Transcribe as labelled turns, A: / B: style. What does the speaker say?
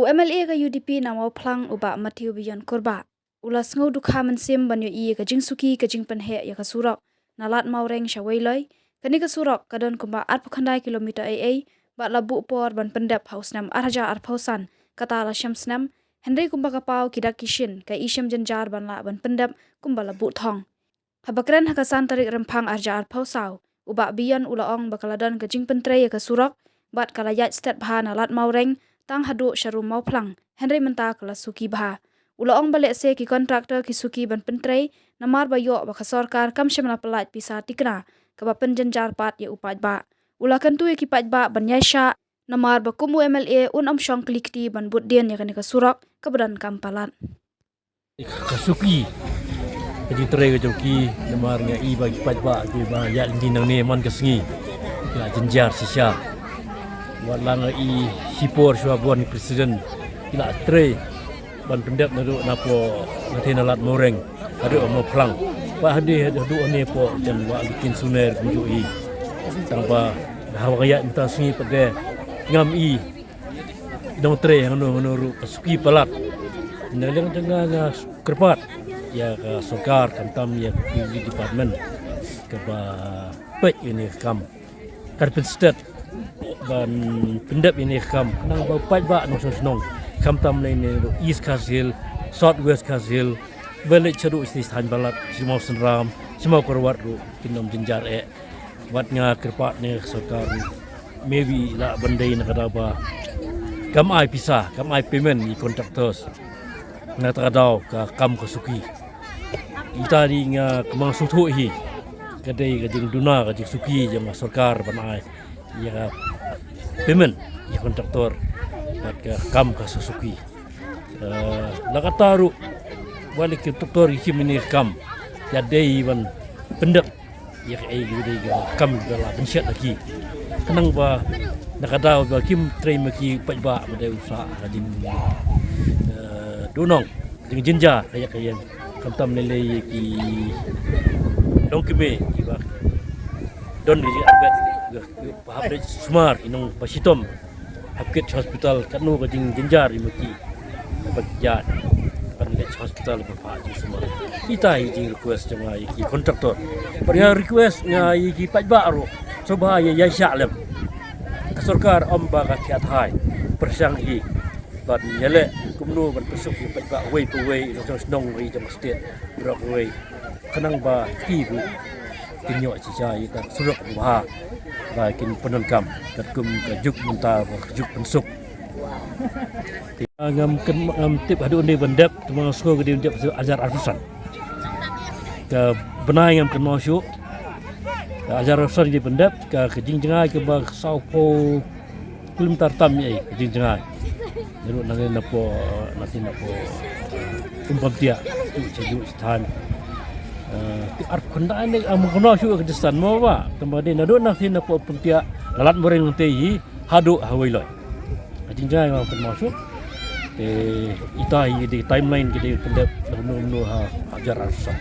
A: MLA ka UDP na mau phlang uba Matthew Biyan korba ulas ngau dukha mansim banyo I ka jingsuki ka jingpan he ya ka surok nalat maureng shawailoi kani ka surok kadon kumba 8 kilometer ai ba labu por ban pendap hausnam arja arphausan kata la shamsnam Henry kumba ka pau kidak kishin ka isham janjar ban la ban pendap kumba labu thong habakran hakasan tarik rempang arja arphausau uba Biyan ulaong bakaladon ka jingpan tre ya ka surok bat kalayat stat bha nalat maureng tang hadu sharu mau phlang Henry menta kala suki bha ulaong balik se ki kontraktor ki suki ban pentrei namar bayo ba sarkar kam shemna pelat pisa tikna ka ba penjanjar pat ya upaj ba ulakan tu ki paj ba ban yaisha namar ba kumu MLA un shong klikti ban budden ya ka surak ka badan kampalat
B: kasuki jadi tere ke joki namar nya I bagi paj ba ki ba ya nang ne man kasngi ya janjar sisya walang I sipor suabon presiden ila tre ban pendap nadu napo nathena lat moreng adu mo phlang pa hadi adu ane po jan wa bikin suner kunju I tanpa hawaya entah sungi pade ngam I dong tre ngono ru kasuki palat neleng tengah kerpat ya ka sokar kantam ya di department ke ba pek ini kam karpet state ban pendap ini kam nang ba paj ba nong sonong kam tam ini east kasil south west kasil balik ceru istishan balat semua senram semua korwat ru kinom jenjar watnya kerpat ni sokar maybe la bandai nak ada ba kam ai pisah kam ai payment ni contractors na takadaw ka kam kasuki itari nga kemang sutu hi kadai kajing duna kajing suki jang sarkar banai ya payment ya kontraktor ka kam kasuki lakataru balik ke kontraktor him ini kam ya dei ban pendek ya ai gede kam dalam pensiat lagi kenang ba nakadaw ba kim train maki pajba badai usaha kajing dunong jing jinja kaya kamtam lele ki dongkime ki ba don di abet habret smart inong pasitom habket hospital kanu jing jinjar imaki bagja kan le hospital ba ji semua kita ji request jama ki kontraktor pada request nga ki pajba ro coba ya shalem kasorkar amba ka kiat hai persang hi ban yele kumno ban pesuk ba way to way no snong ri jam state rock way kanang ba ki bu tinyo chi cha ita surok ba ba kin penon kam kat kum ka juk munta ba juk pensuk ngam tip hadu ni bandap tuma sko gede ndep ajar arfusan ka benai ngam keno syu ajar arfusan di bandap ka kejingjengai ke ba saupo kilometer tam ye kejingjengai Lalu nanti napo umpam dia tu cejuk stan arp kendaan ni amkono syu ke stan mo ba kembali nado nanti napo umpam dia lalat moreng tei hadu hawailoi jinjai ngam ken masuk itai di timeline kita pendap ha ajar arsa